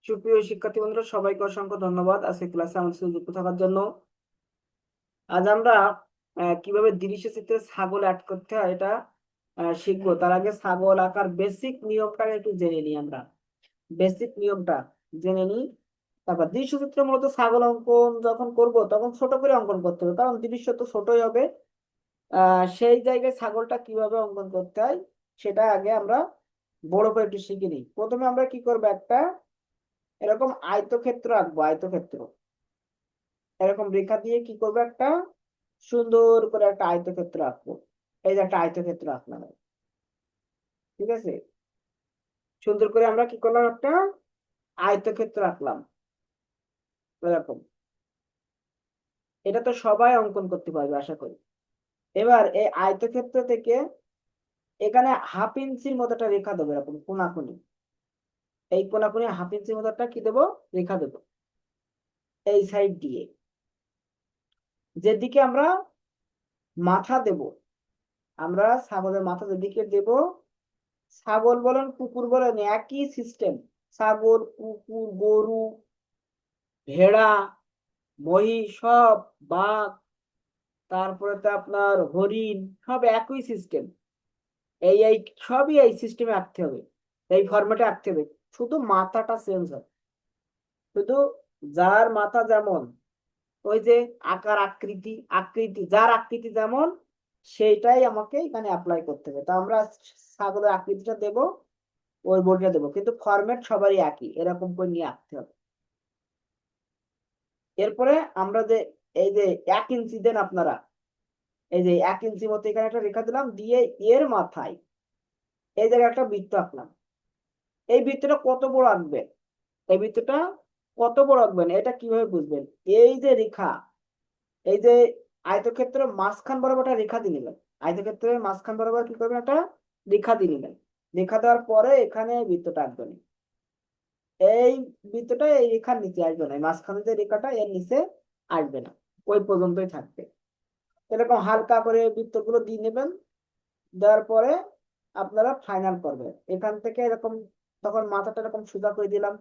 সুপ্রিয় শিক্ষার্থী বন্ধুরা, সবাইকে অসংখ্য ধন্যবাদ আজকে ক্লাসে আমাদের সাথে যুক্ত থাকার জন্য। আজ আমরা কিভাবে দৃশ্য চিত্রে ছাগল অ্যাড করতে হয় এটা শিখবো। তার আগে ছাগল আঁকার বেসিক নিয়মটা একটু জেনে নিই। আমরা বেসিক নিয়মটা জেনে নিই, তারপর দৃশ্য চিত্রে মূলত ছাগল অঙ্কন যখন করব তখন ছোট করে অঙ্কন করতে হবে, কারণ দৃশ্য তো ছোটই হবে। সেই জায়গায় ছাগলটা কিভাবে অঙ্কন করতে হয় সেটা আগে আমরা বড় করে একটু শিখে নিই। প্রথমে আমরা কি করবো, একটা এরকম আয়তক্ষেত্র আঁকবো। আয়তক্ষেত্র এরকম রেখা দিয়ে কি করবো, একটা সুন্দর করে একটা আয়তক্ষেত্র আঁকবো। এই যে একটা আয়তক্ষেত্র আঁকলাম, ঠিক আছে। সুন্দর করে আমরা কি করলাম, একটা আয়তক্ষেত্র আঁকলাম এরকম। এটা তো সবাই অঙ্কন করতে পারবে আশা করি। এবার এই আয়তক্ষেত্র থেকে এখানে হাফ ইঞ্চির মতো একটা রেখা দেবো, এরকম কোনাকুনি। এই কোনাকুনি হাফ ইঞ্চির মতো একটা কি দেবো, রেখা দেবো এই সাইড দিয়ে, যেদিকে আমরা মাথা দেব। আমরা ছাগলের মাথা যেদিকে দেব, ছাগল বলেন কুকুর বলেন একই সিস্টেম। ছাগল, কুকুর, গরু, ভেড়া, মহিষ, সব বাঘ, তারপরে তো আপনার হরিণ, সব একই সিস্টেম। এই এই সবই এই সিস্টেমে আঁকতে হবে, এই ফরম্যাটে আঁকতে হবে। শুধু মাথাটা চেঞ্জ হয়। শুধু যার মাথা যেমন, ওই যে আকার আকৃতি আকৃতি যার আকৃতি যেমন, সেইটাই আমাকে এখানে অ্যাপ্লাই করতে হবে। তো আমরা ছাগলের আকৃতিটা দেব, ওই বোর্ডটা দেবো, কিন্তু ফরম্যাট সবারই একই, এরকম করে নিয়ে আঁকতে হবে। এরপরে আমরা যে এই যে 1 ইঞ্চি দেন আপনারা, এই যে 1 ইঞ্চি মতো এখানে একটা রেখা দিলাম, দিয়ে এর মাথায় এই জায়গায় একটা বৃত্ত আঁকলাম। এই বৃত্তটা কত বড় আঁকবেন, এই বৃত্তটা কত বড় আঁকবেন এটা কিভাবে বুঝবেন? এই যে রেখা, এই যে আয়তক্ষেত্রের মাঝখান বরাবর একটা রেখা দিয়ে নিলেন। আয়তক্ষেত্রের মাঝখান বরাবর কি করবেন, একটা রেখা দিয়ে নিলেন। রেখা দেওয়ার পরে এখানে বৃত্তটা আঁকবেন। এই বৃত্তটা এই রেখার নিচে আসবে না, মাঝখানে যে রেখাটা এর নিচে আসবে না, ওই পর্যন্তই থাকবে। এরকম হালকা করে বৃত্তগুলো দিয়ে নেবেন। দেওয়ার পরে আপনারা ফাইনাল করবেন এখান থেকে এরকম। তখন মাথাটা এরকম সোজা করে দিলাম।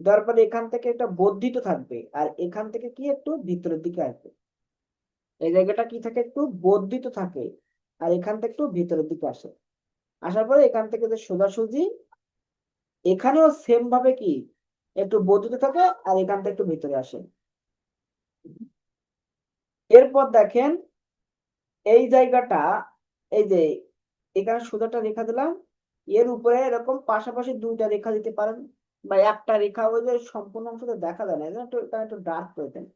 দেওয়ার পরে এখান থেকে একটা বর্ধিত থাকবে, আর এখান থেকে কি একটু ভিতরের দিকে আসবে। এই জায়গাটা কি থাকে, একটু বর্ধিত থাকে, আর এখান থেকে একটু ভিতরের দিকে আসে। আসার পরে এখান থেকে যে সোজাসুজি, এখানেও সেম ভাবে কি একটু বর্ধিত থাকে, আর এখান থেকে একটু ভিতরে আসে। এরপর দেখেন এই জায়গাটা, এই যে এখানে সোজাটা রেখা দিলাম, এর উপরে এরকম পাশাপাশি দুইটা রেখা দিতে পারেন, বা একটা রেখা, ওই যে সম্পূর্ণ অংশটা দেখা যায় না, এই জন্য একটু এখানে একটু ডার্ক করে দেন।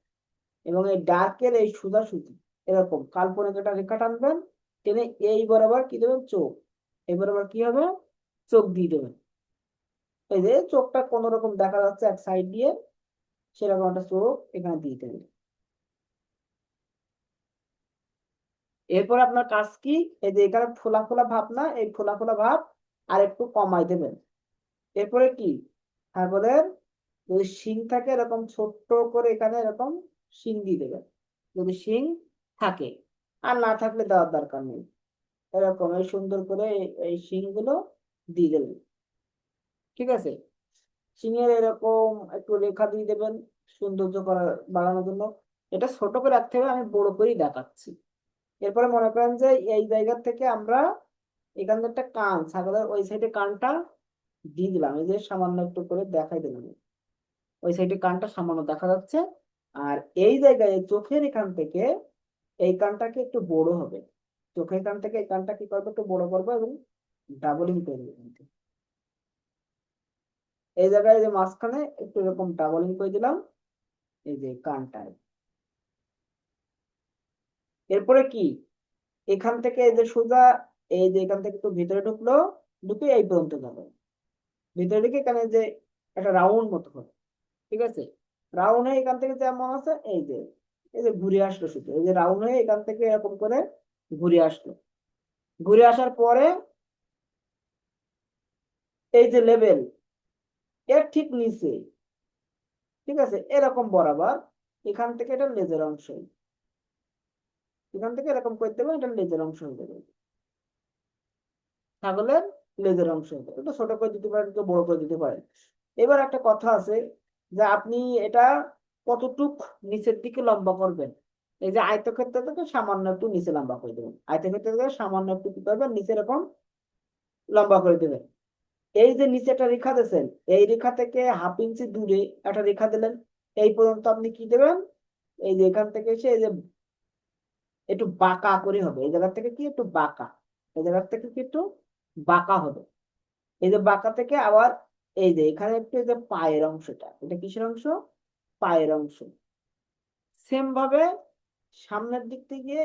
এবং এই ডার্কের এই সোজাসুজি এরকম কাল্পনিক একটা রেখা টানবেন, টেনে এই বরাবর কি দেবেন, চোখ। এই বরাবর কি হবে, চোখ দিয়ে দেবেন। এই যে চোখটা কোন রকম দেখা যাচ্ছে এক সাইড দিয়ে, সেরকম একটা চোখ এখানে দিয়ে দেবেন। এরপর আপনার কাজ কি, এই যে এখানে ফোলা ফোলা ভাব না, এই ফোলা ফোলা ভাব আর একটু কমাই দেবেন। এরপরে কি, ছাগলের যদি শিং থাকে এরকম ছোট্ট করে এখানে এরকম শিং দিয়ে দেবেন, যদি শিং থাকে। আর না থাকলে দেওয়ার দরকার নেই। এরকম এই সুন্দর করে এই শিং গুলো দিয়ে দেবেন, ঠিক আছে। শিঙের এরকম একটু রেখা দিয়ে দেবেন সৌন্দর্য করার, বাড়ানোর জন্য। এটা ছোট করে রাখতে হবে, আমি বড় করেই দেখাচ্ছি। এরপরে মনে করেন যে এই জায়গা থেকে আমরা এখান থেকে একটা কান, ছাগলের ওই সাইডে কানটা দিয়ে দিলাম, এই যে সামান্য একটু করে দেখাই দিলাম। ওই সাইডে কানটা সামান্য দেখা যাচ্ছে। আর এই জায়গায় চোখের এখান থেকে এই কানটাকে একটু বড় হবে। চোখের কান থেকে এই কানটা কি করবো, একটু বড় করবো এবং ডাবলিং করবো। এই জায়গায় যে মাঝখানে একটু এরকম ডাবলিং করে দিলাম, এই যে কানটায়। এরপরে কি, এখান থেকে এই যে সোজা, এই যে এখান থেকে একটু ভিতরে ঢুকলো, ঢুকে এই পর্যন্ত যাবে। ভিতরে ঢুকে এখানে যে একটা রাউন্ড মতো হবে, ঠিক আছে। রাউন্ড হয়ে এখান থেকে যেমন আছে, এই যে ঘুরে আসলো, শুধু এই যে রাউন্ড হয়ে এখান থেকে এরকম করে ঘুরে আসলো। ঘুরে আসার পরে এই যে লেভেল এর ঠিক নিচে, ঠিক আছে, এরকম বরাবর এখান থেকে এটা লেজের অংশ, এখান থেকে এরকম করে দেবেন, এটা লেজের অংশ হয়ে যাবে। ছাগলের লেজের অংশ হয়ে যাবে। একটু ছোট করে দিতে পারেন, একটু বড় করে দিতে পারেন। এবার একটা কথা আছে যে আপনি এটা কতটুক নিচের দিকে লম্বা করবেন। এই যে আয়তক্ষেত্র থেকে সামান্য একটু নিচে লম্বা করে দেবেন, আয়তক্ষেত্র থেকে সামান্য একটু কি করবেন, নিচে এরকম লম্বা করে দেবেন। এই যে নিচে একটা রেখা দিয়েছেন, এই রেখা থেকে 1/2 ইঞ্চি দূরে একটা রেখা দিলেন, এই পর্যন্ত আপনি কি দেবেন, এই যে এখান থেকে এসে এই যে একটু বাঁকা করে হবে, এই জায়গা থেকে কি একটু বাঁকা, এই জায়গা থেকে কি একটু বাঁকা হবে। এই যে বাঁকা থেকে আবার এই যে এখানে একটু এই যে পায়ের অংশটা, এটা কিসের অংশ, পায়ের অংশ। সেম ভাবে সামনের দিক থেকে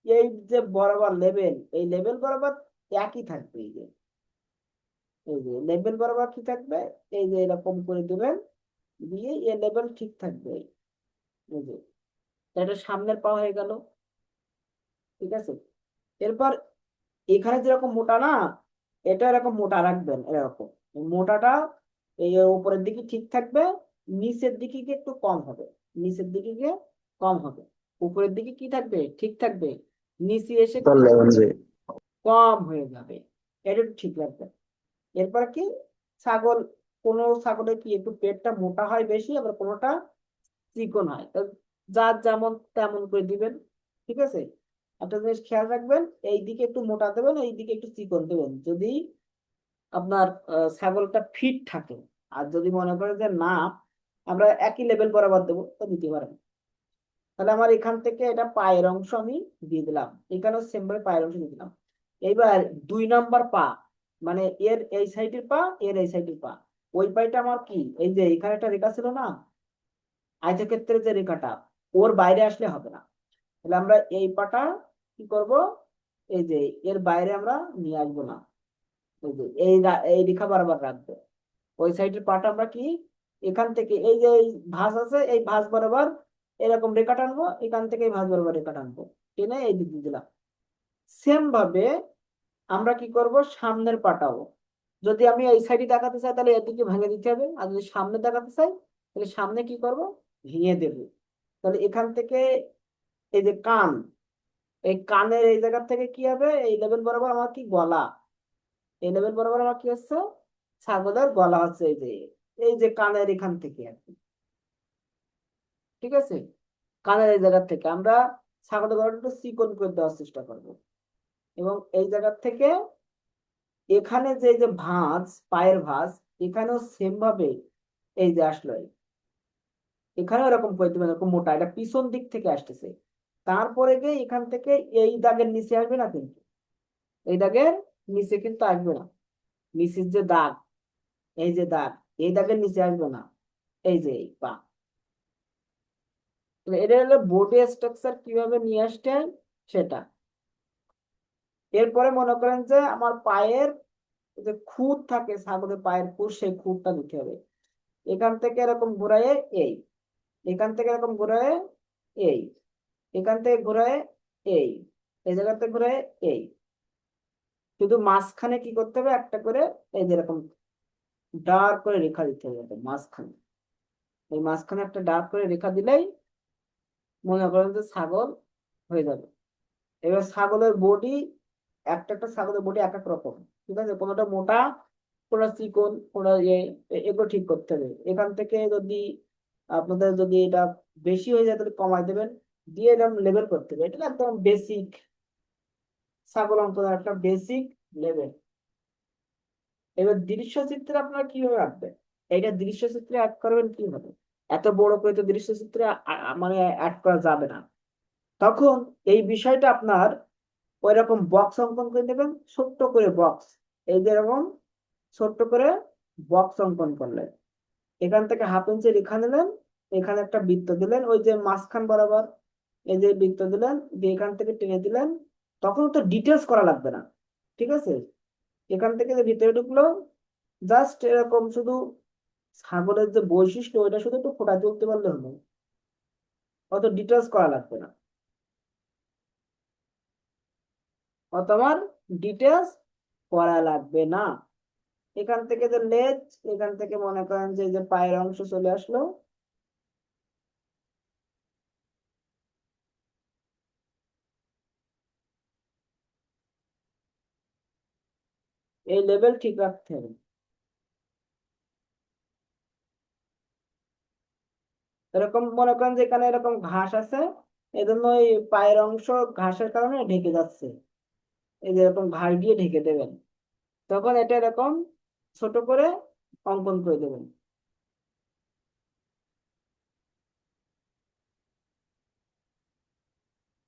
এই যে বরাবর লেভেল, এই লেভেল বরাবর একই থাকবে। এই যে লেভেল বরাবর কি থাকবে, এই যে এরকম করে দেবেন, দিয়ে এই লেভেল ঠিক থাকবে। এই যে এটা সামনের পা হয়ে গেল, ঠিক আছে। এরপর এখানে যেরকম মোটা না, এটা এরকম মোটা রাখবেন, এরকম মোটাটা এই উপরের দিকে ঠিক থাকবে, নিচের দিকে গিয়ে একটু কম হবে, নিচের দিকে গিয়ে কম হবে। উপরের দিকে কি থাকবে, ঠিক থাকবে, নিচে এসে কি কম হয়ে যাবে। এটা একটু ঠিক রাখবেন। এরপর কি, ছাগল, কোন ছাগলের কি একটু পেটটা মোটা হয় বেশি, আবার কোনোটা চিকন হয়, তো যার যেমন তেমন করে দিবেন, ঠিক আছে। একটা জিনিস খেয়াল রাখবেন, এই দিকে একটু মোটা দেবেন, এই দিকে একটু চিকন দেবেন, যদি আপনার ছাগলটা ফিট থাকে। আর যদি মনে করেন যে না, আমরা একই লেভেল বরাবর দেবো, তো দিতে পারেন। তাহলে আমার এখান থেকে এটা পায়ের অংশ আমি দিয়ে দিলাম, এখানেও সেম ভাবে পায়ের অংশ দিয়ে দিলাম। এইবার 2 নম্বর পা, মানে এর এই সাইডের পা, এর এই সাইডের পা, ওই পাইটা আমার কি, এই যে এখানে একটা রেখা ছিল না, আয়তক্ষেত্রের যে রেখাটা, ওর বাইরে আসলে হবে না। তাহলে আমরা এই পাটা কি করব, এই যে এর বাইরে আমরা নিয়ে আসবো না, এই যে এই রেখা বরাবর রাখবো। ওই সাইডের পাটা আমরা কি, এখান থেকে এই যে এই ভাঁজ আছে, এই ভাঁজ বরাবর এরকম রেখা টানবো, এখান থেকে এই ভাঁজ বরাবর রেখা টানবো, টেনে এই দিক দিয়ে দিলাম। সেম ভাবে আমরা কি করব, সামনের পাটাও, যদি আমি এই সাইডে দেখাতে চাই তাহলে এদিকে ভেঙে দিতে হবে, আর যদি সামনে দেখাতে চাই তাহলে সামনে কি করব, ভেঙে দেবো। তাহলে এখান থেকে এই যে কান, এই কানের এই জায়গা থেকে কি হবে, এই লেভেল বরাবর আমার কি গলা, এই লেভেল বরাবর আমার কি হচ্ছে, ছাগলের গলা হচ্ছে, এই যে কানের এখান থেকে আর কি, ঠিক আছে। কানের এই জায়গা থেকে আমরা ছাগলের গলাটা একটু চিকন করে দেওয়ার চেষ্টা করব, এবং এই জায়গা থেকে এখানে যে যে ভাঁজ, পায়ের ভাঁজ, এখানেও সেম ভাবে এই যে আসলো, এখানেও এরকম করে দিবেন, এরকম মোটা, এটা পিছন দিক থেকে আসতেছে। তারপরে গিয়ে এখান থেকে এই দাগের নিচে আসবে না কিন্তু, এই দাগের নিচে কিন্তু আসবে না, নিচের যে দাগ, এই যে দাগ, এই দাগের নিচে আসবে না, এই যে এই পা। তাহলে এটা হলো বডি স্ট্রাকচার কিভাবে নিয়ে আসতে হয় সেটা। এরপরে মনে করেন যে আমার পায়ের যে খুঁত থাকে, ছাগলের পায়ের খুঁত, সেই খুঁতটা দিতে হবে। এখান থেকে এরকম ঘুরায় এই, এখান থেকে এরকম ঘুরায় এই, এখান থেকে ঘুরায় এই, এই জায়গা থেকে ঘুরায় এই। শুধু মাঝখানে কি করতে হবে, একটা করে এই যেরকম ডার্ক করে রেখা দিতে হবে একটা মাঝখানে। এই মাঝখানে একটা ডার্ক করে রেখা দিলেই মনে করেন যে ছাগল হয়ে যাবে। এবার ছাগলের বডি, একটা একটা ছাগলের বডি এক এক রকম, ঠিক আছে, কোনোটা মোটা, কোনোটা চিকন, কোনোটা এগুলো ঠিক করতে হবে। এখান থেকে যদি আপনাদের যদি এটা বেশি হয়ে যায় তাহলে কমাই দেবেন, দিয়ে এরকম লেভেল করতে হবে। এটা একদম বেসিক ছাগল অঙ্কনের একটা বেসিক লেভেল। এবার দৃশ্যচিত্রে আপনারা কিভাবে আঁকবেন, এটা দৃশ্যচিত্রে অ্যাড করবেন কিভাবে, এত বড় করে তো দৃশ্যচিত্রে মানে অ্যাড করা যাবে না। তখন এই বিষয়টা আপনার ওইরকম বক্স অঙ্কন করে দেবেন, ছোট্ট করে বক্স, এই যে এরকম ছোট্ট করে বক্স অঙ্কন করলেন, এখান থেকে 1/2 ইঞ্চি রেখা নিলেন, এখানে একটা বৃত্ত দিলেন, ওই যে মাঝখান বরাবর এই যে বৃত্ত দিলেন, দিয়ে এখান থেকে টেনে দিলেন। তখন তো ডিটেলস করা লাগবে না, ঠিক আছে। এখান থেকে যে ভিতরে ঢুকলো, জাস্ট এরকম শুধু ছাগলের যে বৈশিষ্ট্য, ওইটা শুধু একটু ফোটা তুলতে পারলে হলো, অত ডিটেলস করা লাগবে না, অত আমার ডিটেলস করা লাগবে না। এখান থেকে যে লেজ, এখান থেকে মনে করেন যে এই যে পায়ের অংশ চলে আসলো, এই লেভেল ঠিক রাখতে হবে। এরকম মনে করেন যে এখানে এরকম ঘাস আছে, এই জন্য এই পায়ের অংশ ঘাসের কারণে ঢেকে যাচ্ছে, এই যে এরকম ঘাস দিয়ে ঢেকে দেবেন। তখন এটা এরকম ছোট করে অঙ্কন করে দেবেন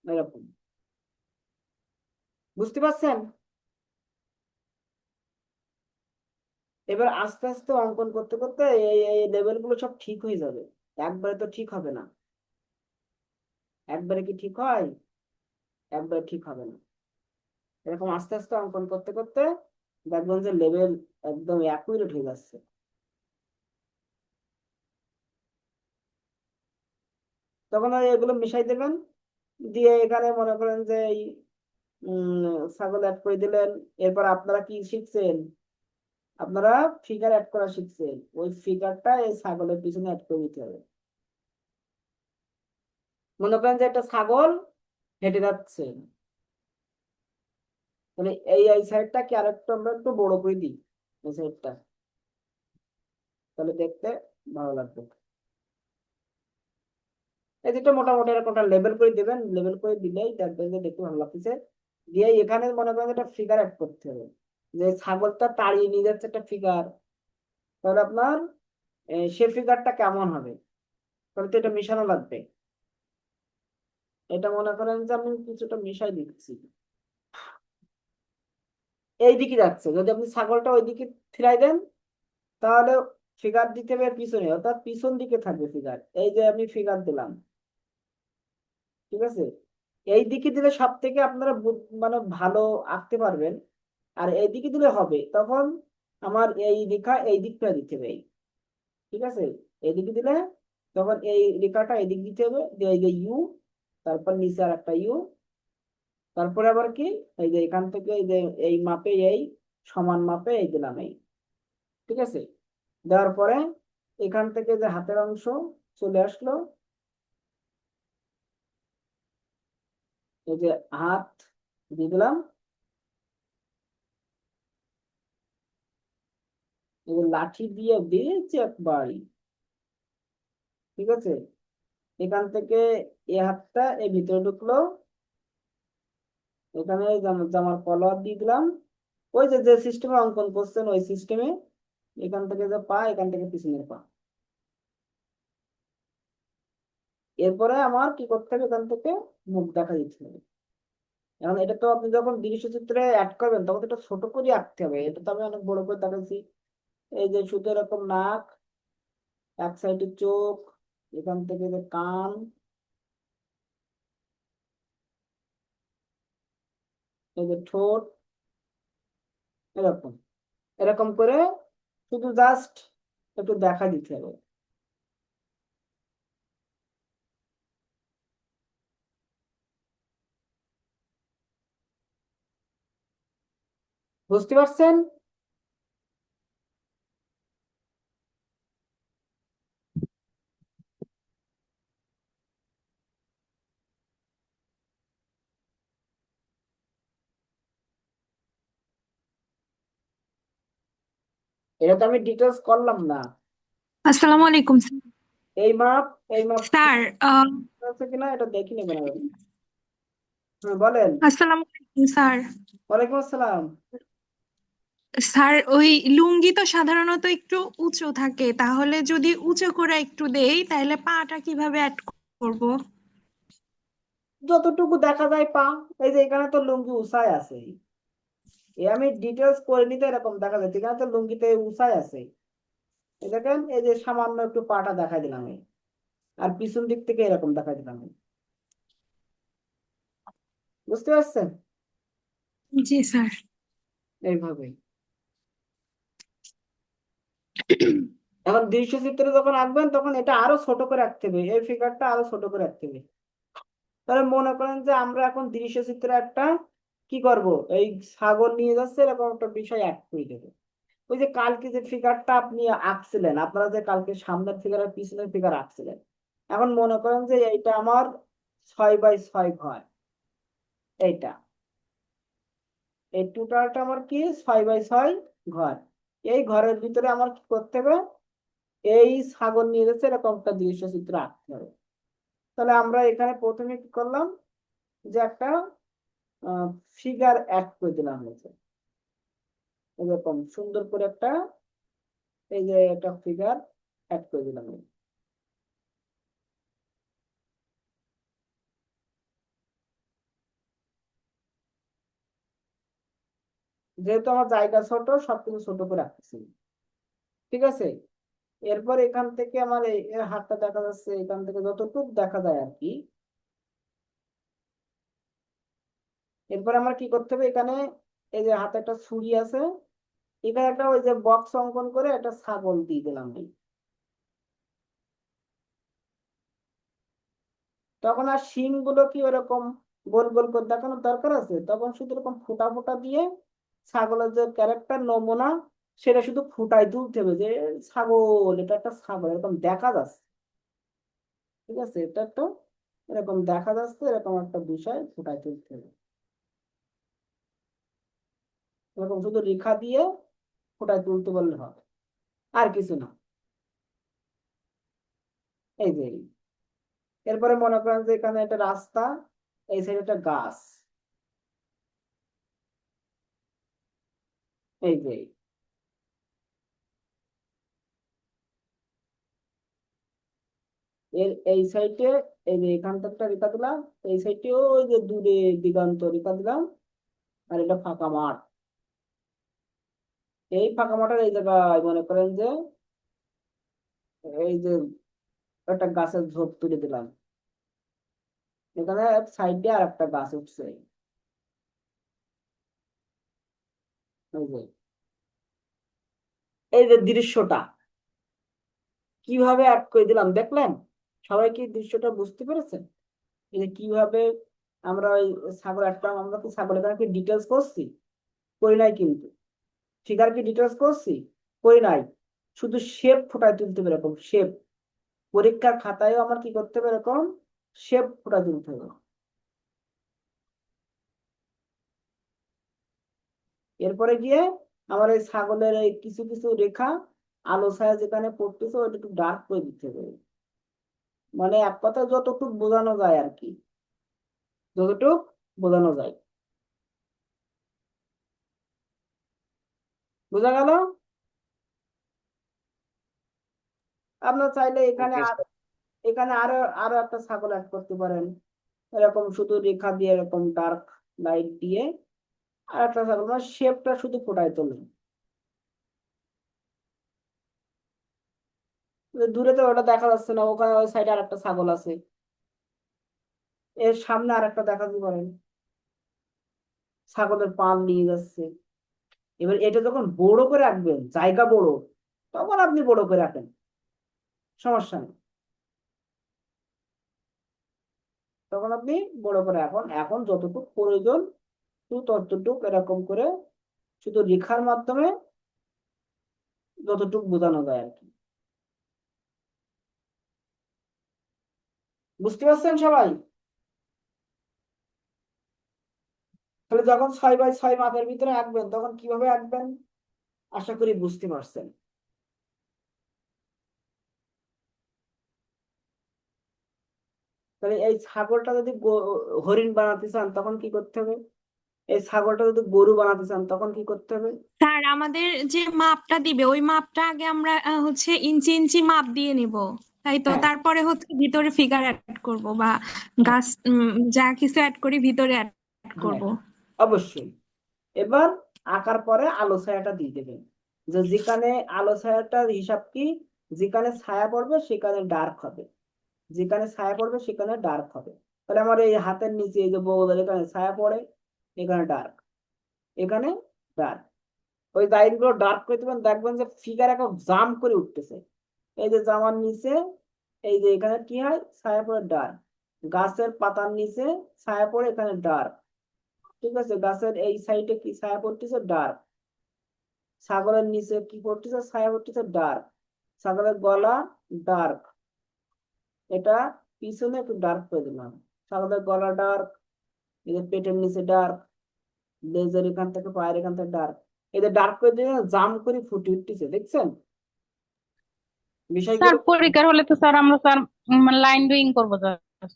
এরকম। বুঝতে পারছেন? এবার আস্তে আস্তে অঙ্কন করতে করতে এই এই লেভেল গুলো সব ঠিক হয়ে যাবে। একবারে তো ঠিক হবে না। একবারে কি ঠিক হয়? একবারে ঠিক হবে না। এরকম আস্তে আস্তে অঙ্কন করতে করতে দেখবেন যে লেভেল একদম অ্যাকুরেট হয়ে যাচ্ছে। তখন ওই এগুলো মিশাই দেবেন, দিয়ে এখানে মনে করেন যে এই ছাগল অ্যাড করে দিলেন। এরপর আপনারা কি শিখছেন? আপনারা ফিগার অ্যাড করা শিখছেন, ওই ফিগারটা এই ছাগলের পিছনে অ্যাড করে দিতে হবে। মনে করেন যে একটা ছাগল হেঁটে যাচ্ছে, মানে এই সাইডটা কি আরেকটু আমরা একটু বড় করে দিই, এই সাইডটা, তাহলে দেখতে ভালো লাগবে। এই যেটা মোটামুটি এরকম একটা লেবেল করে দিবেন, লেবেল করে দিলেই দেখবেন যে দেখতে ভালো লাগতেছে। দিয়ে এখানে মনে করেন একটা ফিগার অ্যাড করতে হবে, যে ছাগলটা তাড়িয়ে নিয়ে যাচ্ছে একটা ফিগার, তাহলে আপনার সে ফিগারটা কেমন হবে? তাহলে তো এটা মিশানো লাগবে। এটা মনে করেন যে আমি কিছুটা মিশাই দিচ্ছি, এই দিকে যাচ্ছে। যদি আপনি ছাগলটা ওই দিকে ফিরাই দেন, তাহলে ফিগার দিতে হবে পিছনে, অর্থাৎ পিছন দিকে থাকবে ফিগার। এই যে আমি ফিগার দিলাম, ঠিক আছে? এই দিকে দিলে সব থেকে আপনারা মানে ভালো আঁকতে পারবেন। আর এই দিকে দিলে হবে তখন আমার এই রেখা এই দিকটা দিতে হবে, ঠিক আছে? এইদিকে দিলে তখন এই রেখাটা এদিক দিতে হবে, দিয়ে এই যে ইউ, তারপর নিচে আর একটা ইউ, তারপরে আবার কি, এই যে এখান থেকে এই যে এই মাপে এই সমান মাপে এই দিলাম এই, ঠিক আছে? দেওয়ার পরে এখান থেকে যে হাতের অংশ চলে আসলো, এই যে হাত দিয়ে দিলাম, এই যে লাঠি দিয়ে দিয়েছি একবারই, ঠিক আছে? এখান থেকে এই হাতটা এই ভিতরে ঢুকলো, এখানে জামার কলার দিয়ে দিলাম, ওই যে যে সিস্টেমে অঙ্কন করছেন ওই সিস্টেমে, এখান থেকে যে পা, এখান থেকে পিছনের পা। এরপরে আমার কি করতে হবে, এখান থেকে মুখ দেখা দিতে হবে। এখন এটা তো আপনি যখন দৃশ্য চিত্রে অ্যাড করবেন তখন তো এটা ছোট করে আঁকতে হবে, এটা তো আমি অনেক বড় করে দেখাচ্ছি। এই যে শুধু এরকম নাক, এক সাইডে চোখ, এখান থেকে যে কান, এই যে ঠোঁট, এরকম এরকম করে শুধু জাস্ট একটু দেখা দিতে হবে। বুঝতে পারছেন? এটা তো আমি ডিটেলস করলাম না। আসসালামু আলাইকুম এই মাপ, এই মাপ ঠিক স্যার। আছে কিনা এটা দেখে নেবেন আগে। হ্যাঁ বলেন। আসসালামু আলাইকুম স্যার। ওয়ালাইকুম আসসালাম। স্যার, ওই লুঙ্গি তো সাধারণত একটু উঁচু থাকে, তাহলে যদি উঁচু করে একটু দেই তাহলে পাটা কিভাবে অ্যাড করব? যতটুকু দেখা যায় পা, এই যে এখানে তো লুঙ্গি উসাই আছে, এ আমি ডিটেলস করে নিতে এরকম দেখা যাচ্ছে, এখানে তো লুঙ্গিতে উসাই আছে। এই দেখেন এই যে সামান্য একটু পাটা দেখা দিলাম এই, আর পিছন দিক থেকে এরকম দেখা দিলাম এই। বুঝতে পারছেন? জি স্যার। এইভাবেই। এখন দৃশ্য চিত্র যখন আঁকবেন তখন এটা আরো ছোট করে আঁকতে হবে, এই ফিগারটা আরো ছোট করে আঁকতে হবে। তাহলে মনে করেন যে আমরা এখন দৃশ্য চিত্রে একটা কি করব, এই ছাগল নিয়ে যাচ্ছে এরকম একটা বিষয় অ্যাড করে দেবো। ওই যে কালকে যে ফিগারটা আপনি আঁকছিলেন, আপনারা যে কালকে সামনের ফিগার আর পিছনের ফিগার আঁকছিলেন, এখন মনে করেন যে এইটা আমার 6x6 ঘর, এইটা, এই টোটালটা আমার কি 6x6 ঘর। এই ঘরের ভিতরে আমার কি করতে হবে, এই ছাগল নিয়ে যাচ্ছে, এরকম একটা দৃশ্য চিত্র আঁকতে হবে। তাহলে আমরা এখানে প্রথমে কি করলাম, যে একটা ফিগার অ্যাড করে দিলাম হয়েছে, এরকম সুন্দর করে একটা, এই যে একটা ফিগার অ্যাড করে দিলাম। যেহেতু আমার জায়গা ছোট, সবকিছু ছোট করে রাখতেছি, ঠিক আছে। এরপর এখান থেকে আমার এর হাতটা দেখা যাচ্ছে, এখান থেকে যতটুকু দেখা যায় আর কি। এরপর আমার কি করতে হবে, এখানে এই যে হাতে একটা ছুরি আছে, এখানে একটা ওই যে বক্স অঙ্কন করে একটা ছাগল দিয়ে দিলাম ভাই। তখন আর শিং গুলো কি ওরকম গোল গোল করে দেখানোর দরকার আছে, তখন শুধু এরকম ফোঁটা ফোঁটা দিয়ে ছাগলের যে ক্যারেক্টার নমুনা, সেটা শুধু ফুটাই তুলতে হবে, যে ছাগল, এটা একটা ছাগল এরকম দেখা যাচ্ছে, ঠিক আছে। এটা একটা এরকম দেখা যাচ্ছে, এরকম একটা বিষয় ফুটাই তুলতে হবে, এরকম শুধু রেখা দিয়ে ফুটাই তুলতে বললে হবে, আর কিছু না। এই যে এরপরে মনে করেন যে এখানে একটা রাস্তা, এই সাইডে একটা গাছ, এই যে এর এই সাইডে, এই যে এখানটা একটা রেখা দিলাম, এই সাইডেও ওই যে দূরে দিগন্ত রেখা দিলাম, আর এটা ফাঁকা মাঠ। এই ফাঁকা মাঠের এই জায়গায় মনে করেন যে এই যে একটা গাছের ঝোপ তুলে দিলাম, এখানে সাইডে আর একটা গাছ উঠছে, এই যে এই যে দৃশ্যটা কিভাবে অ্যাড করে দিলাম দেখলেন? সবাই কি দৃশ্যটা বুঝতে পেরেছেন? এই যে কিভাবে আমরা ওই ছাগল অ্যাড করলাম, আমরা কি ছাগলের এখানে কি ডিটেলস করছি? করি নাই কিন্তু। ফিগার কি ডিটেলস করছি? করি নাই। শুধু শেপ ফুটায় তুলতে হবে, এরকম শেপ। পরীক্ষার খাতায়ও আমার কি করতে হবে, এরকম শেপ ফুটায় তুলতে হবে। এরপরে গিয়ে আমার এই ছাগলের এই কিছু কিছু রেখা, আলো ছায়া যেখানে পড়তেছে ওটা একটু ডার্ক করে দিতে হবে, মানে এক কথা যতটুকু বোঝানো যায় আর কি, যতটুকু বোঝানো যায়। বোঝা গেল? আপনার চাইলে এখানে ওকে। আর এখানে আরো আরো একটা ছাগল অ্যাড করতে পারেন, এরকম শুধু রেখা দিয়ে এরকম ডার্ক লাইট দিয়ে আর একটা ছাগল, মানে শেপটা শুধু ফোটায় তোলেন। দূরে তো ওটা দেখা যাচ্ছে না, ওখানে ওই সাইডে আর একটা ছাগল আছে, এর সামনে আর একটা দেখাতে পারেন, ছাগলের পাল নিয়ে যাচ্ছে। এবার এটা যখন বড় করে রাখবেন, জায়গা বড়, তখন আপনি বড় করে রাখেন, সমস্যা নেই। তখন আপনি বড় করে, এখন এখন যতটুকু প্রয়োজন শুধু ততটুকু এরকম করে শুধু রেখার মাধ্যমে যতটুকু বোঝানো যায় আর কি। বুঝতে পারছেন সবাই? তাহলে যখন 6x6 মাপের ভিতরে আঁকবেন তখন কিভাবে আঁকবেন, আশা করি বুঝতে পারছেন। তাহলে এই ছাগলটা যদি হরিণ বানাতে চান তখন কি করতে হবে, এই ছাগলটা যদি গরু বানাতে চান তখন কি করতে হবে? স্যার আমাদের যে মাপটা দিবে ওই মাপটা আগে আমরা হচ্ছে ইঞ্চি ইঞ্চি মাপ দিয়ে নিব, তাই তো? হ্যাঁ, তারপরে হচ্ছে ভিতরে ফিগার অ্যাড করব বা হ্যাঁ, গাছ যা কিছু অ্যাড করি ভিতরে অ্যাড হ্যাঁ, করব। অবশ্যই। এবার আঁকার পরে আলো ছায়াটা দিয়ে দেবেন, যে যেখানে আলো ছায়াটার হিসাব কি, যেখানে ছায়া পড়বে সেখানে ডার্ক হবে, যেখানে ছায়া পড়বে সেখানে ডার্ক হবে। তাহলে আমার এই হাতের নিচে এই যে বউদের এখানে ছায়া পড়ে, এখানে ডার্ক, এখানে ডার্ক, ওই লাইন গুলো ডার্ক করে দেবেন, দেখবেন যে ফিগার এখন জাম্প করে উঠতেছে। এই যে জামার নিচে, এই যে এখানে কি হয়, ছায়া পড়ে ডার্ক, গাছের পাতার নিচে ছায়া পড়ে, এখানে ডার্ক, ঠিক আছে। গাছের এই সাইডে কি ছায়া পড়তেছে, ডার্ক। ছাগলের নিচে কি পড়তেছে, ছায়া পড়তেছে, ডার্ক। ছাগলের গলা ডার্ক, এটা পিছনে একটু ডার্ক করে দিলাম, ছাগলের গলা ডার্ক, এই যে পেটের নিচে ডার্ক, লেজের এখান থেকে পায়ের এখান থেকে ডার্ক, এই যে ডার্ক করে দিয়ে জাম করে ফুটে উঠতেছে, দেখছেন? স্যার বিষয়গুলো। পরীক্ষার হলে তো স্যার আমরা স্যার লাইন ডুইং করবো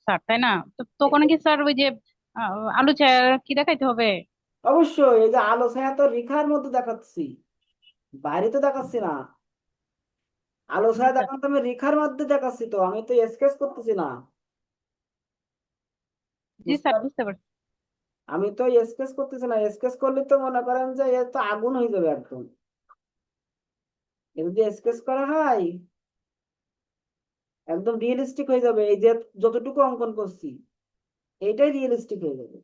স্যার, তাই না? তো তখন কি স্যার ওই যে আলু চার কি দেখাইতে হবে? অবশ্যই এই যে আলো ছায়া তো রেখার মধ্যে দেখাচ্ছি, বাইরে তো দেখাচ্ছি না। আলো জি ছায়া স্যার। দেখানো তো আমি রেখার মধ্যে দেখাচ্ছি, তো আমি তো স্কেচ করতেছি না। জি বুঝতে স্যার, পার- বুঝতে পারছি। আমি তো স্কেচ করতেছি না, স্কেচ করলে তো মনে করেন যে এ তো আগুন হয়ে যাবে একদম। এ যদি স্কেচ করা হয় একদম রিয়েলিস্টিক হয়ে যাবে, এই যে যতটুকু অঙ্কন করছি এইটাই রিয়েলিস্টিক হয়ে যাবে।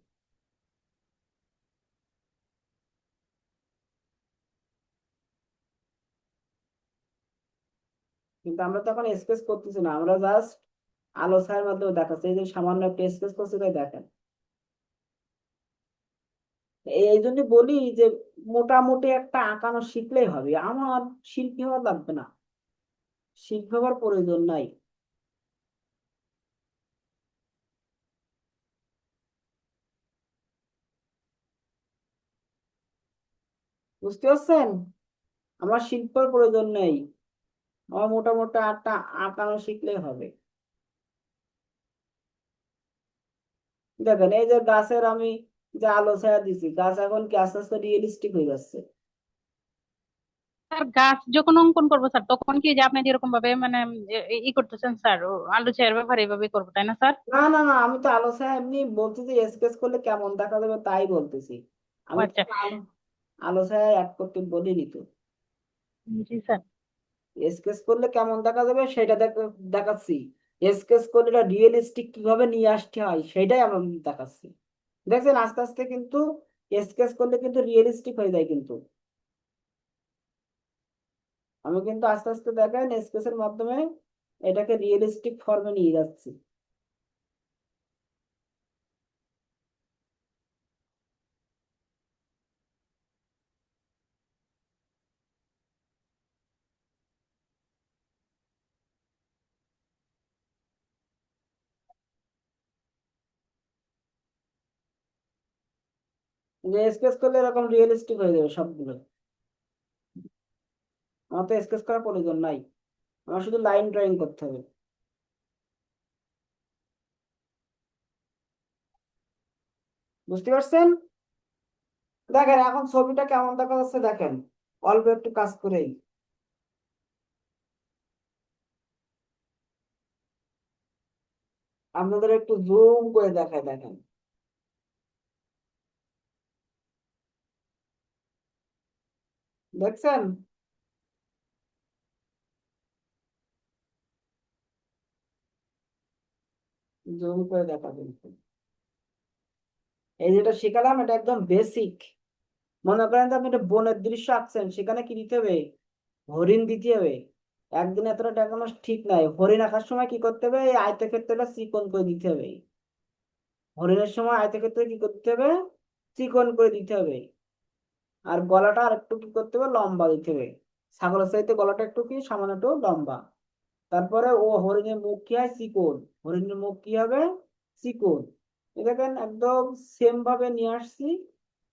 কিন্তু আমরা তো এখন স্কেচ করতেছি না, আমরা জাস্ট আলো ছায়ার মাধ্যমে দেখাচ্ছি। এই যে সামান্য একটা স্কেচ করছি, তাই দেখেন। এই জন্য বলি যে মোটামুটি একটা আঁকানো শিখলেই হবে, আমার শিল্পী হওয়া লাগবে না, শিল্পী হওয়ার প্রয়োজন নাই। বুঝতে পারছেন? আমার শিল্পের প্রয়োজন নেই, আমার মোটামুটি একটা আঁকানো শিখলেই হবে। দেখেন এই যে গাছের আমি যে আলো ছায়া দিছি, গাছ এখন কি আস্তে আস্তে রিয়েলিস্টিক হয়ে যাচ্ছে। স্যার গাছ যখন অঙ্কন করবো স্যার, তখন কি যে আপনি যেরকম ভাবে মানে ই করতেছেন স্যার, আলু চায়ের ব্যাপারে এইভাবে করবো, তাই না স্যার? না না না, আমি তো আলো ছায়া এমনি বলছি যে স্কেচ করলে কেমন দেখা যাবে তাই বলতেছি। ও আমি তো আচ্ছা। আলো আলো ছায়া অ্যাড করতে বলিনি তো। জি স্যার। স্কেচ করলে কেমন দেখা যাবে সেটা দেখাচ্ছি। স্কেচ করলে এটা রিয়েলিস্টিক কিভাবে নিয়ে আসতে হয় সেটাই আমি দেখাচ্ছি। দেখছেন আস্তে আস্তে কিন্তু স্কেচ করলে কিন্তু রিয়েলিস্টিক হয়ে যায় কিন্তু। আমি কিন্তু আস্তে আস্তে দেখেন স্কেচের মাধ্যমে এটাকে রিয়েলিস্টিক ফর্মে নিয়ে যাচ্ছি। যে স্কেচ করলে এরকম রিয়েলিস্টিক হয়ে যাবে সবগুলো। আমার তো স্কেচ করার প্রয়োজন নাই, আমার শুধু লাইন ড্রয়িং করতে হবে। বুঝতে পারছেন? দেখেন এখন ছবিটা কেমন দেখা যাচ্ছে দেখেন, অল্প একটু কাজ করেই। আপনাদের একটু জুম করে দেখায় দেখেন, দেখছেন? জুম করে দেখাবেন। এই যেটা শিখালাম এটা একদম বেসিক। মনে করেন যে আপনি একটা বনের দৃশ্য আঁকছেন, সেখানে কি দিতে হবে? হরিণ দিতে হবে। একদিন এতটা দেখানো ঠিক নাই, হরিণ আঁকার সময় কি করতে হবে? এই আয়তক্ষেত্রটা চিকন করে দিতে হবে। হরিণের সময় আয়তক্ষেত্রে কি করতে হবে? চিকন করে দিতে হবে। আর গলাটা আর একটু কি করতে হবে? লম্বা দিতে হবে। ছাগলের চাইতে গলাটা একটু কি সামান্য একটু লম্বা। তারপরে ও হরিণের মুখ কি হয়? চিকন। হরিণের মুখ কি হবে? চিকন। এই দেখেন একদম সেম ভাবে নিয়ে আসছি।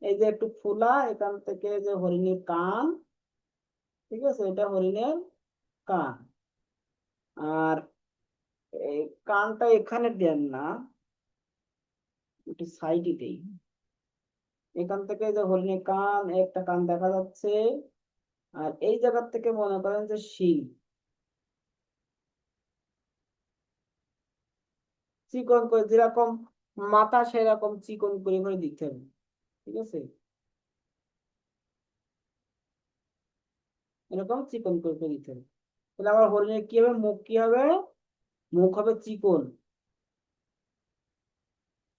এই যে একটু ফোলা, এখান থেকে যে হরিণের কান, ঠিক আছে, এটা হরিণের কান। আর এই কানটা এখানে দেন না, একটু সাইডে দেই। এখান থেকে যে হরিণের কান, একটা কান দেখা যাচ্ছে। আর এই জায়গা থেকে মনে করেন যে শিং, চিকন করে যেরকম মাথা সেরকম চিকন করে করে দিতে হবে। ঠিক আছে, এরকম চিকন করে করে দিতে হবে। তাহলে আমার হরিণের কি হবে? মুখ কি হবে? মুখ হবে চিকন।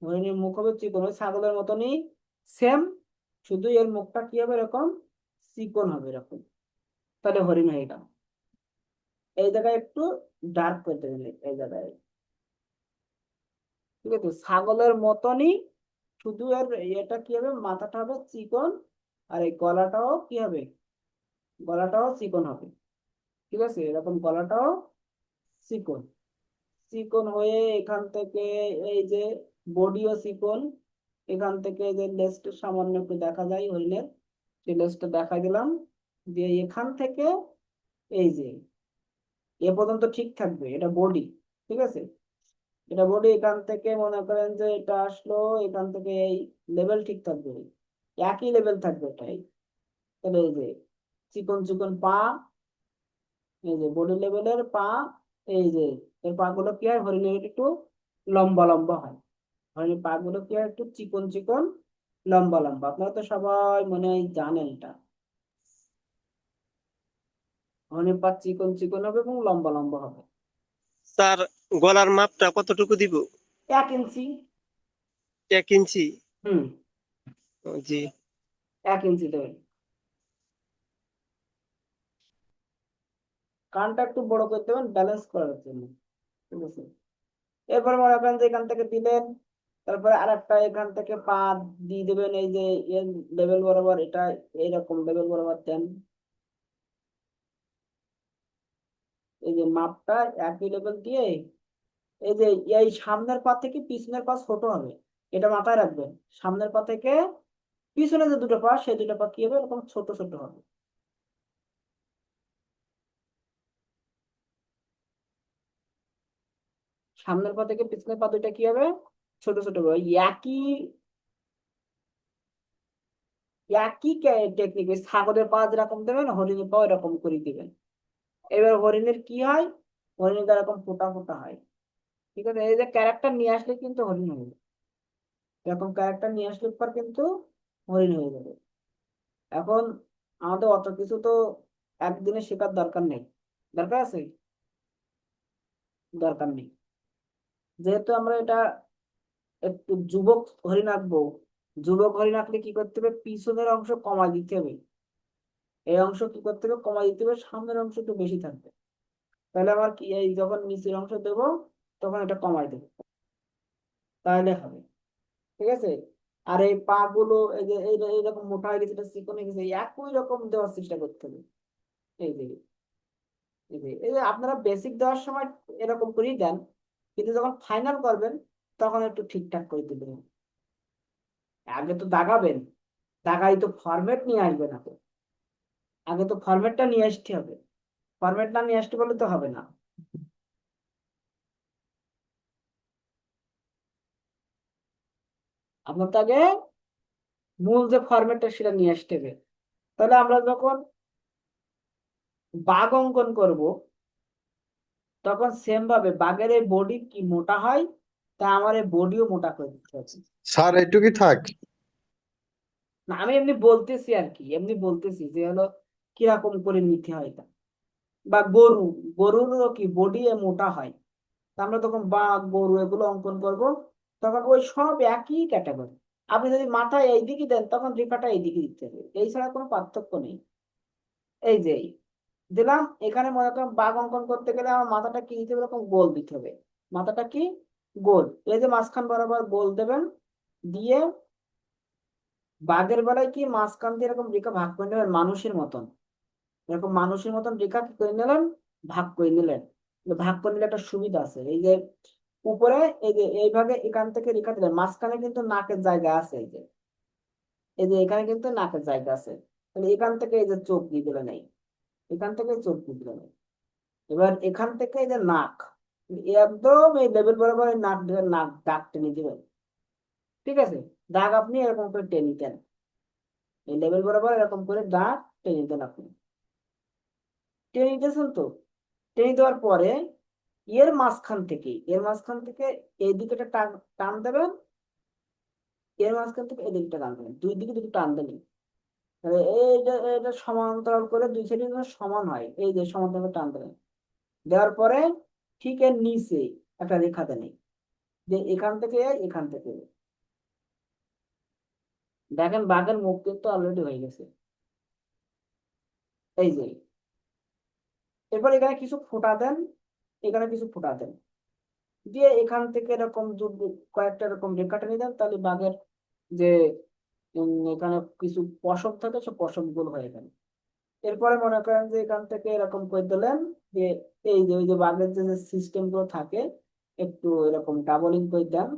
হরিণের মুখ হবে চিকন, ওই ছাগলের মতনই সেম, শুধু এর মুখটা কি হবে? এরকম চিকন হবে এরকম। তাহলে হরিণ হয়ে গেল। এই জায়গায় একটু ডার্ক করে দেবেন এই জায়গায়। ঠিক আছে, ছাগলের মতনই, শুধু এর এটা কি হবে? মাথাটা হবে চিকন, আর এই গলাটাও কি হবে? গলাটাও চিকন হবে। ঠিক আছে, এরকম গলাটাও চিকন। চিকন হয়ে এখান থেকে এই যে বডিও চিকন, এখান থেকে যে লেজটা সামান্য একটু দেখা যায় হরিণের, সেই লেজটা দেখা দিলাম। দিয়ে এখান থেকে এই যে এ পর্যন্ত ঠিক থাকবে, এটা বডি। ঠিক আছে, এটা বডি। এখান থেকে মনে করেন যে এটা আসলো, এখান থেকে এই লেভেল ঠিক থাকবে, একই লেভেল থাকবে এটাই। তাহলে এই যে চিকন চিকন পা, এই যে বডি লেভেলের পা, এই যে এর পা গুলো কি হয়, হরিণের একটু লম্বা লম্বা হয়। হরিণের পা গুলো কি হয়, একটু চিকন চিকন লম্বা লম্বা। আপনারা তো সবাই মনে হয় জানেন এটা। হরিণের পা চিকন চিকন হবে এবং লম্বা লম্বা হবে। স্যার, গলার মাপটা কতটুকু দিব? 1 ইঞ্চি। 1 ইঞ্চি? হুম, জি। 1 ইঞ্চি দেবেন। কানটা একটু বড় করে দেবেন ব্যালেন্স করার জন্য। ঠিক আছে, এরপরে মনে করেন যে এখান থেকে দিলেন, তারপরে আরেকটা এখান থেকে পা দিয়ে দেবেন, এই যে এর লেভেল বরাবর, এটা এইরকম লেভেল বরাবর দেন। এই যে মাপটা একই লেভেল দিয়ে, এই যে এই সামনের পা থেকে পিছনের পা ছোট হবে, এটা মাথায় রাখবেন। সামনের পা থেকে পিছনে যে দুটো পা, সেই দুটো পা কি হবে, এরকম ছোট ছোট হবে। সামনের পা থেকে পিছনের পা দুইটা কি হবে, ছোট ছোট হবে। ওই একই একই টেকনিক, ছাগলের পা যেরকম দেবেন হরিণের পা এরকম করে দিবেন। এবার হরিণের কি হয়, হরিণের এরকম ফোটা ফোটা হয়। ঠিক আছে, এই যে ক্যারেক্টার নিয়ে আসলে কিন্তু হরিণ হয়ে যাবে। এরকম ক্যারেক্টার নিয়ে আসলে পর কিন্তু হরিণ হয়ে যাবে। এখন আমাদের অত কিছু তো একদিনে শেখার দরকার নেই। দরকার আছে? দরকার নেই। যেহেতু আমরা এটা একটু যুবক হরিণ আঁকবো, যুবক হরিণ আঁকলে কি করতে হবে, পিছনের অংশ কমায় দিতে হবে। এই অংশ কি করতে হবে, কমায় দিতে হবে, সামনের অংশ একটু বেশি থাকবে। তাহলে আমার কি, এই যখন নিচের অংশ দেবো তখন এটা কমাই দেবো, তাহলে হবে। ঠিক আছে, আর এই পা গুলো এই যে এইরকম মোটা হয়ে গেছে, এটা চিকন হয়ে গেছে, একই রকম দেওয়ার চেষ্টা করতে হবে। এই যে এই যে আপনারা বেসিক দেওয়ার সময় এরকম করেই দেন, কিন্তু যখন ফাইনাল করবেন তখন একটু ঠিকঠাক করে দিবেন। আগে তো দাগাবেন, দাগাই তো ফরম্যাট নিয়ে আসবেন আগে। আগে তো ফরম্যাটটা নিয়ে আসতে হবে, ফরম্যাট না নিয়ে আসতে বললে তো হবে না। আপনার তো আগে মূল যে ফরম্যাটটা সেটা নিয়ে আসতে হবে। তাহলে আমরা যখন বাঘ অঙ্কন করব, তখন সেম ভাবে বাঘের এই বডি কি মোটা হয়, তা আমার এই বডিও মোটা করে দিতে হবে। স্যার এটুকুই থাক। না, আমি এমনি বলতেছি আর কি, এমনি বলতেছি যে হলো কিরকম করে নিতে হয় এটা। বা গরু, গরুরও কি বডি মোটা হয়, তা আমরা তখন বাঘ গরু এগুলো অঙ্কন করব, তখন ওই সব একই ক্যাটাগরি। আপনি যদি মাথায় এইদিকে দেন তখন রেখাটা এইদিকে দিতে হবে, এই ছাড়া কোনো পার্থক্য নেই। এই যে দিলাম, এখানে মনে করেন বাঘ অঙ্কন করতে গেলে আমার মাথাটা কি দিতে হবে, এরকম গোল দিতে হবে। মাথাটা কি গোল, এই যে মাঝখান বরাবর গোল দেবেন, দিয়ে বাঘের বেলায় কি মাঝখান দিয়ে এরকম রেখা ভাগ করে নেবেন মানুষের মতন। এরকম মানুষের মতন রেখা কি করে নিলেন, ভাগ করে নিলেন। ভাগ করে নিলে একটা সুবিধা আছে, এই যে উপরে এই যে এইভাবে এখান থেকে রেখা দিলেন, মাঝখানে কিন্তু নাকের জায়গা আছে, এই যে এখানে কিন্তু নাকের জায়গা আছে। তাহলে এখান থেকে এই যে চোখ দিয়ে দিলেন, এখান থেকে চোখ দিয়ে দিলেন। এবার এখান থেকে এই যে নাক, একদম এই লেভেল বরাবর এই নাক দিবেন, নাক দাগ টেনে দিবেন। ঠিক আছে, দাগ আপনি এরকম করে টেনে নিতেন, এই লেভেল বরাবর এরকম করে দাগ টেনে নিতেন আপনি। টেনে নিতেছেন তো, টেনে দেওয়ার পরে এর মাঝখান থেকে এই দিকে একটা টান টান দেবেন, এর মাঝখান থেকে এই দিকটা টান দেবেন, দুই দিকে দুটো টান দেবেন। তাহলে এইটা এটা সমান্তরাল করে দুই সাইডে সমান হয়, এই যে সমান্তরাল টান দেবেন। দেওয়ার পরে ঠিক এর নিচে একটা রেখা দেন, যে এখান থেকে এখান থেকে দেখেন বাঘের মুখ কিন্তু অলরেডি হয়ে গেছে। এই যে এরপর এখানে কিছু ফোঁটা দেন, এখানে কিছু ফোঁটা দেন, দিয়ে এখান থেকে এরকম কয়েকটা এরকম রেখা টেনে দেন, তাহলে বাঘের যে এখানে কিছু পশম থাকে সব পশম গুলো হয়ে গেল। এরপরে মনে করেন যে এখান থেকে এরকম করে দিলেন, যে এই যে ওই যে বাঘের যে সিস্টেম গুলো থাকে একটু এরকম ডাবলিং করে দেন।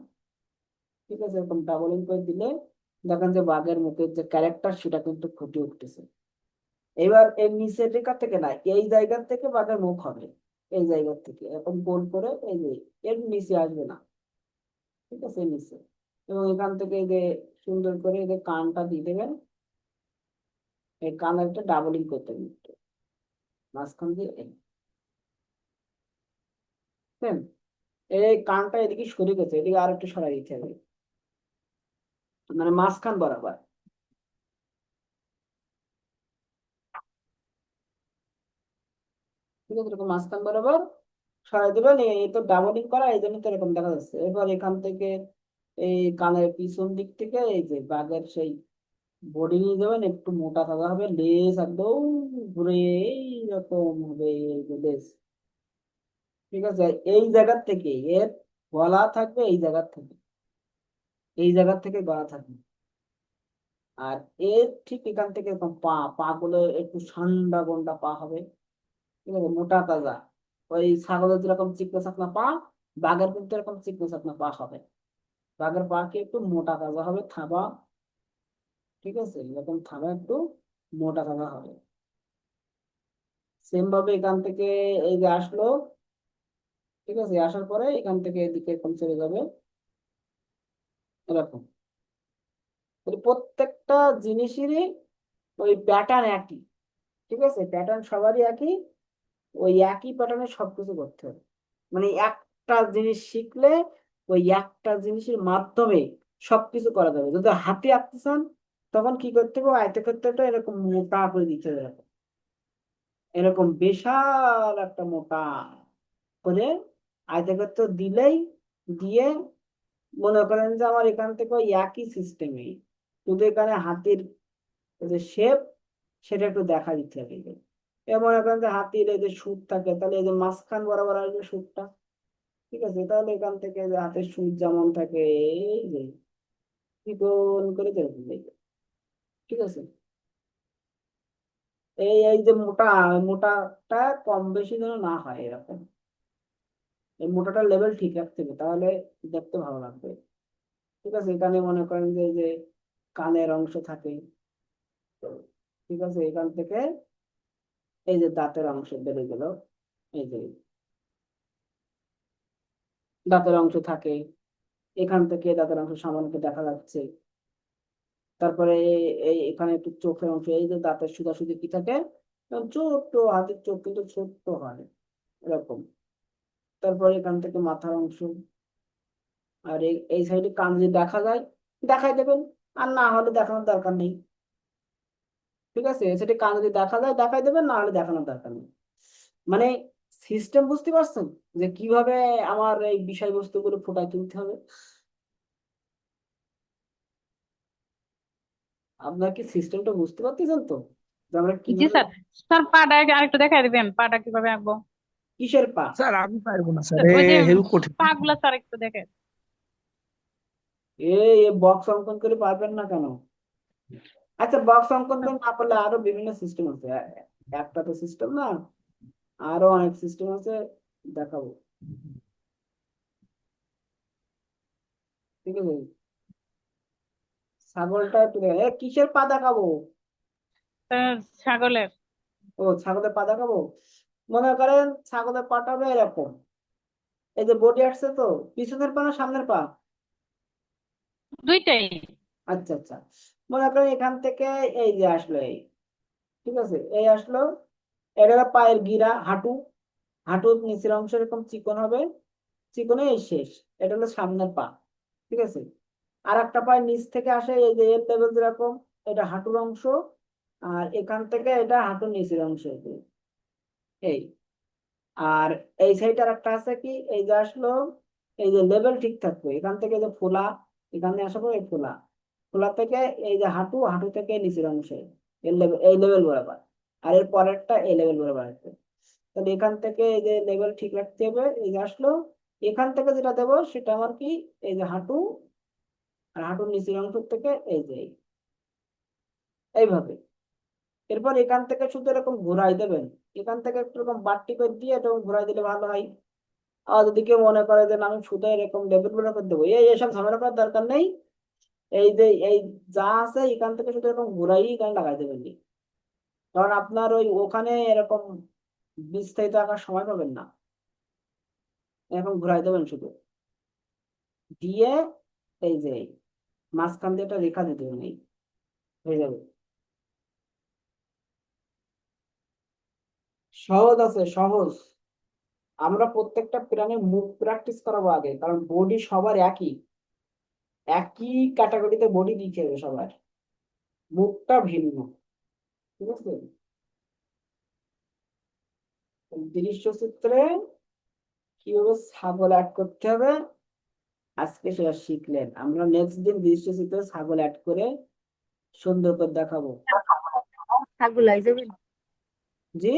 ঠিক আছে, এরকম ডাবলিং করে দিলে দেখেন যে বাঘের মুখের যে ক্যারেক্টার সেটা কিন্তু ফুটে উঠতেছে। এবার এর নিচের রেখা থেকে না, এই জায়গা থেকে বাঘের মুখ হবে, এই জায়গা থেকে এরকম গোল করে এই যে এর নিচে আসবে না, ঠিক আছে, এর নিচে। এবং এখান থেকে এই যে সুন্দর করে এই যে কানটা দিয়ে দেবেন, এই কানের একটা ডাবলিং করতে হবে একটু, মাঝখান দিয়ে এই, বুঝছেন? এই কানটা এদিকে সরে গেছে, এদিকে আর একটু সরাই দিতে হবে, মানে মাঝখান বরাবর, ঠিক আছে, এরকম মাঝখান বরাবর সরাই দেবেন। এই তো ডাবলিং করা, এই জন্য তো এরকম দেখা যাচ্ছে। এবার এখান থেকে এই কানের পিছন দিক থেকে এই যে বাঘের সেই বডি নিয়ে যাবেন, একটু মোটা তাজা হবে, লেজ একদম ঘুরে এইরকম হবে এই যে লেজ, ঠিক আছে। এই জায়গার থেকে এর গলা থাকবে, এই জায়গার থেকে গলা থাকবে। আর এর ঠিক এখান থেকে এরকম পা গুলো একটু ঠান্ডা গন্ডা পা হবে, ঠিক আছে, মোটা তাজা। ওই ছাগলের যেরকম চিকনা চাকনা পা, বাঘের কিন্তু এরকম চিকনা চাকনা পা হবে। বাঘের পা কি একটু মোটা তাজা হবে, থাবা, ঠিক আছে, এরকম থাবা একটু মোটা তাজা হবে। সেম ভাবে এখান থেকে এই যে আসলো, ঠিক আছে, আসার পরে এখান থেকে এদিকে এরকম চলে যাবে এরকম। প্রত্যেকটা জিনিসেরই ওই প্যাটার্ন একই, ঠিক আছে, প্যাটার্ন সবারই একই, ওই একই প্যাটার্নে সবকিছু করতে হবে। মানে একটা জিনিস শিখলে ওই একটা জিনিসের মাধ্যমে সবকিছু করা যাবে। যদি হাতে আঁকতে চান তখন কি করতে হবে, আয়তক্ষেত্রটা এরকম মোটা করে দিতে হবে, এরকম বিশাল একটা মোটা করে আয়তক্ষেত্র দিলেই, দিয়ে মনে করেন যে আমার এখান থেকে ওই একই সিস্টেমে, শুধু এখানে হাতির যে শেপ সেটা একটু দেখা দিতে হবে। এ মনে করেন যে হাতির এই যে সুর থাকে, তাহলে এই যে মাঝখান বরাবর আসবে সুরটা, ঠিক আছে। তাহলে এখান থেকে যে হাতের সুর যেমন থাকে এই যে চিকন করে যেরকম দেখবে, ঠিক আছে। এই যে মোটা, মোটাটা কম বেশি যেন না হয় এরকম, এই মোটাটার লেভেল ঠিক রাখতে হবে, তাহলে দেখতে ভালো লাগবে, ঠিক আছে। এখানে মনে করেন যে এই যে কানের অংশ থাকে, ঠিক আছে, এখান থেকে এই যে দাঁতের অংশ বেড়ে গেল, এই যে দাঁতের অংশ থাকে, এখান থেকে দাঁতের অংশ সামান্য দেখা যাচ্ছে। তারপরে এই এখানে একটু চোখের অংশ, এই যে দাঁতের সোজাসুজি কি থাকে, ছোট্ট হাতের চোখ কিন্তু ছোট্ট হয় এরকম। তারপরে এখান থেকে মাথার অংশ, আর এই সাইডে কান যদি দেখা যায় দেখাই দেবেন, আর না হলে দেখানোর দরকার নেই, ঠিক আছে। সেটা কান যদি দেখা যায় দেখাই দেবেন, না হলে দেখানোর দরকার নেই। মানে সিস্টেম বুঝতে পারছেন যে কিভাবে আমার এই বিষয়বস্তুগুলো ফুটায় তুলতে হবে? আপনার কি সিস্টেমটা বুঝতে পারতেছেন তো, যে আমরা জি কিভাবে? স্যার। স্যার পাটা আরেকটু দেখাই দিবেন, পাটা কিভাবে আঁকবো? কিসের পা? স্যার আমি পারবো না স্যার, স্যার, ওই যে হেল্প কঠিন। পা গুলা স্যার একটু দেখেন। এই বক্স অঙ্কন করে পারবেন না কেন? আচ্ছা, বক্স অঙ্কন করে না পারলে আরো বিভিন্ন সিস্টেম আছে, একটা তো সিস্টেম না, আরো অনেক সিস্টেম আছে, দেখাবো, ঠিক আছে। ছাগলটা একটু দেখেন, কিসের পা দেখাবো? স্যার, ছাগলের। ও, ছাগলের পা দেখাবো। মনে করেন ছাগলের পাটা হবে এরকম, এই যে বডি আসছে তো, পিছনের পা না সামনের পা? দুইটাই। আচ্ছা আচ্ছা, মনে করেন এখান থেকে এই যে আসলো এই, ঠিক আছে, এই আসলো, এটা হলো পায়ের গিরা, হাঁটু, হাঁটুর নিচের অংশ এরকম চিকন হবে, চিকনে এই শেষ, এটা হলো সামনের পা, ঠিক আছে। আর একটা পায়ের নিচ থেকে আসে এই যে এর লেভেল যেরকম, এটা হাঁটুর অংশ, আর এখান থেকে এটা হাঁটুর নিচের অংশ, এই। আর এই সাইড আর একটা আছে কি, এই যে আসলো, এই যে লেভেল ঠিক থাকবে, এখান থেকে যে ফোলা, এখানে আসবো এই ফোলা, ফোলা থেকে এই যে হাঁটু, হাঁটু থেকে নিচের অংশে এই লেভেল বরাবর, আর এর পরেরটা এই লেভেল বরাবর আসবে। তাহলে এখান থেকে এই যে লেভেল ঠিক রাখতে হবে, এই যে আসলো, এখান থেকে যেটা দেবো সেটা আমার কি, এই যে হাঁটু, আর হাঁটুর নিচের অংশ থেকে এই যে এইভাবে। এরপর এখান থেকে শুধু এরকম ঘুরাই দেবেন, এখান থেকে একটু এরকম বাড়তি করে দিয়ে এরকম ঘুরাই দিলে ভালো হয়। আর যদি কেউ মনে করে যে না, আমি শুধু এরকম লেবেল গুলো করে দেবো, এইসব ঝামেলা করার দরকার নেই। এই যে এই যা আছে এখান থেকে শুধু এরকম ঘুরাই এখানে লাগাই দেবেন নি। কারণ আপনার ওই ওখানে এরকম বিস্তারিত আঁকার সময় পাবেন না। এখন ঘুরাই দেবেন শুধু, দিয়ে এই যে মাঝখান দিয়ে একটা রেখা দিতে হবে, হয়ে যাবে। সহজ আছে, সহজ। আমরা প্রত্যেকটা প্রাণীর মুখ প্র্যাকটিস করাবো আগে, কারণ বডি সবার একই, একই ক্যাটাগরিতে বডি দিতে হবে সবার, মুখটা ভিন্ন। ঠিক আছে, দৃশ্যচিত্রে কিভাবে ছাগল অ্যাড করতে হবে আজকে সেটা শিখলেন। আমরা নেক্সট দিন দৃশ্যচিত্রে ছাগল অ্যাড করে সুন্দর করে দেখাবো। গুলাই যাবে জি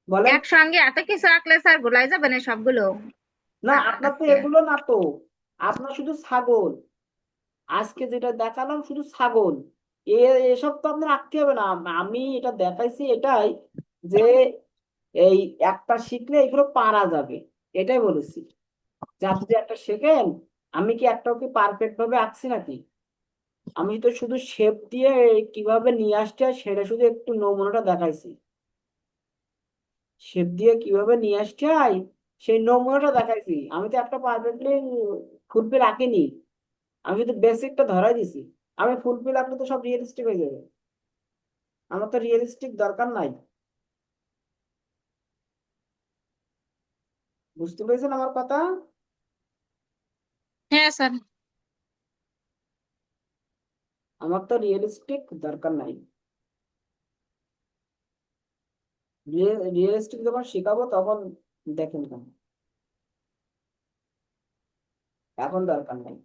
বলেন। একসঙ্গে এত কিছু আঁকলে স্যার গুলাই যাবে না সবগুলো না, আপনার তো এগুলো না তো, আপনার শুধু ছাগল, আজকে যেটা দেখালাম শুধু ছাগল, এসব তো আপনার আঁকতে হবে না। আমি এটা দেখাইছি এটাই যে এই একটা শিখলে এগুলো পারা যাবে, এটাই বলেছি। যে আপনি যে একটা শেখেন, আমি কি একটাও কি পারফেক্ট ভাবে আঁকছি নাকি? আমি তো শুধু শেপ দিয়ে কিভাবে নিয়ে আসতে হয় সেটা শুধু একটু নমুনাটা দেখাইছি। শেপ দিয়ে কিভাবে নিয়ে আসতে হয় সেই নমুনাটা দেখাইছি। আমি তো একটা পারফেক্টলি ফুলফিল আঁকিনি, আমি শুধু বেসিকটা ধরাই দিছি। আমি ফুলফিল আঁকলে তো সব রিয়েলিস্টিক হয়ে যাবে, আমার তো রিয়েলিস্টিক দরকার নাই। বুঝতে পেরেছেন আমার কথা? হ্যাঁ স্যার। আমার তো রিয়েলিস্টিক দরকার নাই। রিয়েলিস্টিক যখন শেখাবো তখন দেখেন কেন, এখন দরকার নাই।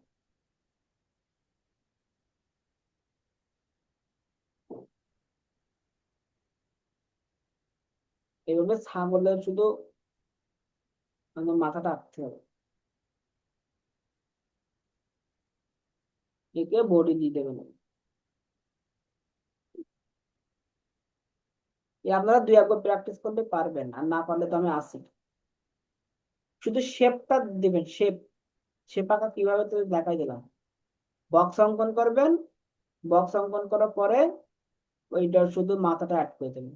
এভাবে ছাগলের শুধু মানে মাথাটা আঁকতে হবে, একে বডি দিয়ে দেবেন। আপনারা দুই একবার প্র্যাকটিস করলে পারবেন, আর না পারলে তো আমি আসি। শুধু শেপটা দিবেন, শেপ, শেপ আঁকা কিভাবে তো দেখাই দিলাম। বক্স অঙ্কন করবেন, বক্স অঙ্কন করার পরে ওইটার শুধু মাথাটা অ্যাড করে দেবেন।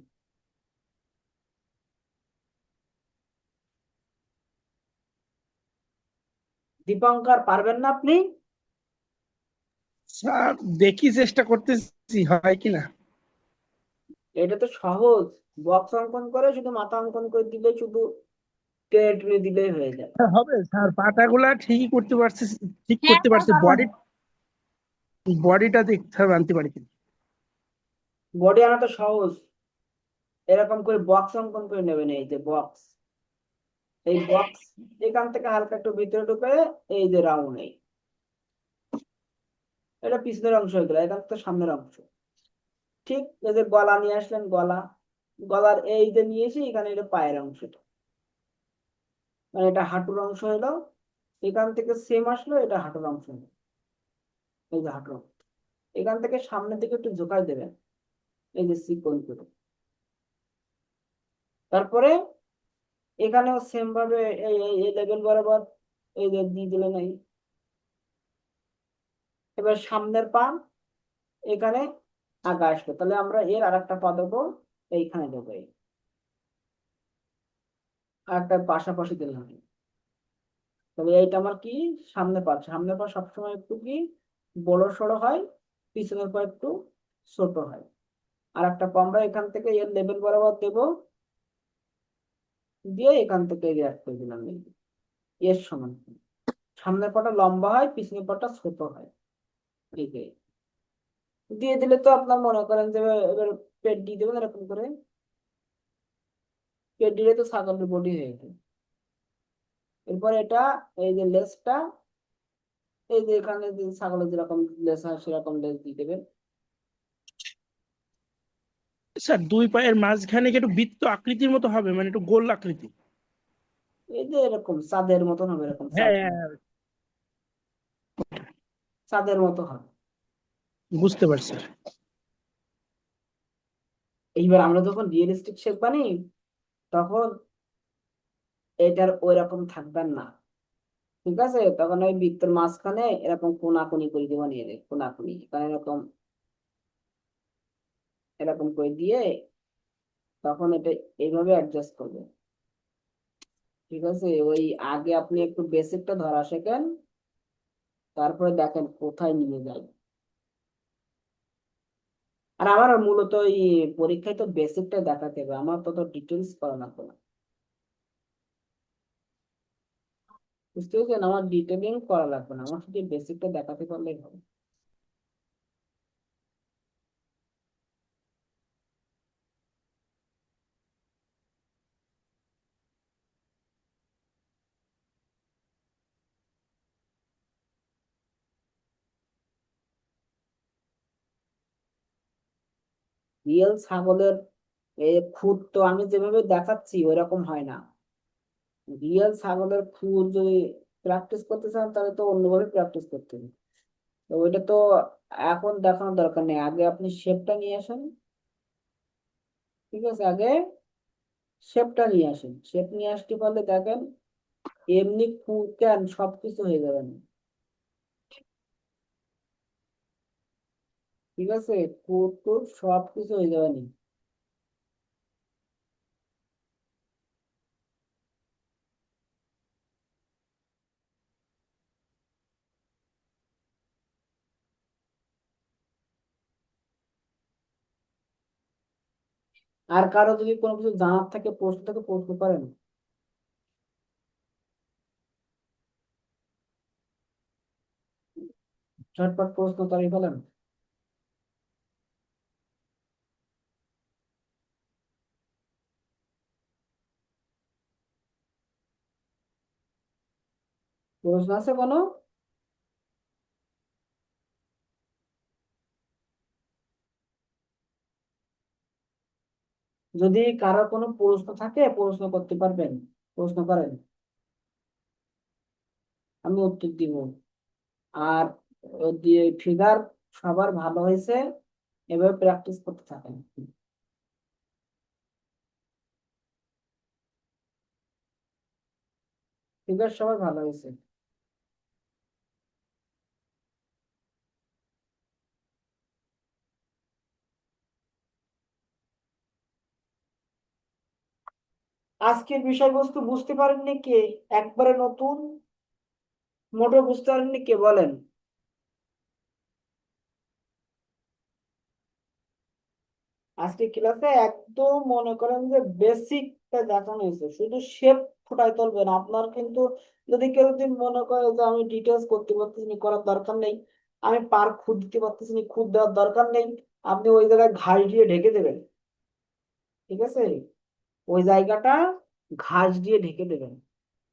দীপঙ্কর পারবেন না আপনি? স্যার দেখি, চেষ্টা করতেছি হয় কিনা। এটা তো সহজ, বক্স অঙ্কন করে শুধু মাথা অঙ্কন করে দিলে, শুধু টেনে টুনে দিলেই হয়ে যায়। স্যার হবে স্যার, পাতাগুলা ঠিকই করতে পারছি, ঠিক হ্যাঁ করতে স্যার পারছি, পারবেন। বডিটা দেখতে হবে আনতে পারি কিনা। বডি আনা তো সহজ, এরকম করে বক্স অঙ্কন করে নেবেন, এই যে বক্স, এই বক্স এখান থেকে হালকা একটু ভিতরে ঢুকে এই যে রাউন্ড, এই এটা পিছনের অংশ হয়ে গেল, এখান থেকে সামনের অংশ। ঠিক এই যে গলা নিয়ে আসলেন, গলা, গলার এই যে নিয়ে এসে এখানে এটা পায়ের অংশটা, মানে এটা হাঁটুর অংশ হলো, এখান থেকে সেম আসলো, এটা হাঁটুর অংশ হলো, এই যে হাঁটুর অংশ। এখান থেকে সামনের দিকে একটু ঝোঁকাই দেবেন, এই যে সিকোয়েন্স করে। তারপরে এখানেও সেম ভাবে এই লেভেল বরাবর এই যে দিয়ে দিলেন এই। এবার সামনের পা এখানে আগা আসলো, তাহলে আমরা এর আর একটা পা দেবো এইখানে দেবো, এই আর একটা পাশাপাশি দিলাম। তাহলে এইটা আমার কি, সামনে পা। সামনে পা সবসময় একটু কি বড় সড়ো হয়, পিছনের পা একটু ছোট হয়। আর একটা পা আমরা এখান থেকে এর লেভেল বরাবর দেবো, দিয়ে এখান থেকে রিয়াক্ট করে দিলাম এই যে, এর সমান। সামনের পাটা লম্বা হয়, পিছনের পাটা ছোট হয়, এই যে দিয়ে দিলে তো আপনার মনে করেন যে এবার পেট দিয়ে দেবেন এরকম করে, পেট দিলে তো ছাগলের বডি হয়ে গেল। এরপর এটা এই যে লেজটা, এই যে এখানে যে ছাগলের যেরকম লেজ হয় সেরকম লেজ দিয়ে দেবেন। স্যার দুই পায়ের মাঝখানে কি একটু বৃত্ত আকৃতির মতো হবে, মানে একটু গোল আকৃতি? এই যে এরকম চাঁদের মতন হবে, এরকম হ্যাঁ হ্যাঁ, চাঁদের মতো হবে। বুঝতে পারছি। এইবার আমরা যখন রিয়েলিস্টিক শেপ বানাই তখন এটার ওই রকম থাকবেন না, ঠিক আছে? তখন ওই বৃত্তের মাঝখানে এরকম কোনাকুনি করে দেবো, নিয়ে কোনাকুনি এখানে এরকম এরকম করে দিয়ে তখন এটা এইভাবে অ্যাডজাস্ট করবে। ঠিক আছে, ওই আগে আপনি একটু বেসিকটা ধরা শেখেন, তারপরে দেখেন কোথায় নিয়ে যায়। আর আমার মূলত এই পরীক্ষায় তো বেসিকটা দেখাতে হবে, আমার তত ডিটেলস করা লাগবে না। বুঝতে পেরেছেন, আমার ডিটেলিং করা লাগবে না, আমার শুধু বেসিকটা দেখাতে পারলেই হবে। রিয়েল ছাগলের খুদ তো আমি যেভাবে দেখাচ্ছি ওইরকম হয় না। রিয়েল ছাগলের খুদ যদি প্র্যাকটিস করতে চান তাহলে তো অন্যভাবে প্র্যাকটিস করতে হবে। তো ওইটা তো এখন দেখানোর দরকার নেই, আগে আপনি শেপটা নিয়ে আসেন। ঠিক আছে, আগে শেপটা নিয়ে আসেন, শেপ নিয়ে আসতে পারলে দেখেন এমনি খুদ ক্যান সবকিছু হয়ে যাবে না। ঠিক আছে, খুদ টুদ সবকিছু হয়ে যাবে না। আর কারো যদি কোনো কিছু জানার থাকে, প্রশ্ন থাকে, প্রশ্ন করেন। ঝটপট প্রশ্ন তাড়িয়ে ফেলেন। প্রশ্ন আছে কোনো? যদি কারো কোনো প্রশ্ন থাকে প্রশ্ন করতে পারবেন, প্রশ্ন করেন, আমি উত্তর দিব। আর দিয়ে ফিগার সবার ভালো হয়েছে, এভাবে প্র্যাকটিস করতে থাকেন। ফিগার সবার ভালো হয়েছে। আজকের বিষয়বস্তু বুঝতে পারেননি কে? একবারে নতুন, মোটেও বুঝতে পারেননি কে বলেন? আজকে ক্লাসে একদম মনে করেন যে বেসিকটা দেখানো হয়েছে, শুধু শেপ ফুটাই তুলবেন আপনার। কিন্তু যদি কেউ যদি মনে করে যে আমি ডিটেলস করতে পারতেছি না, করার দরকার নেই, আমি পার খুদ দিতে পারতেছি না, খুদ দেওয়ার দরকার নেই, আপনি ওই জায়গায় ঘাস দিয়ে ঢেকে দেবেন। ঠিক আছে, ওই জায়গাটা ঘাস দিয়ে ঢেকে দেবেন।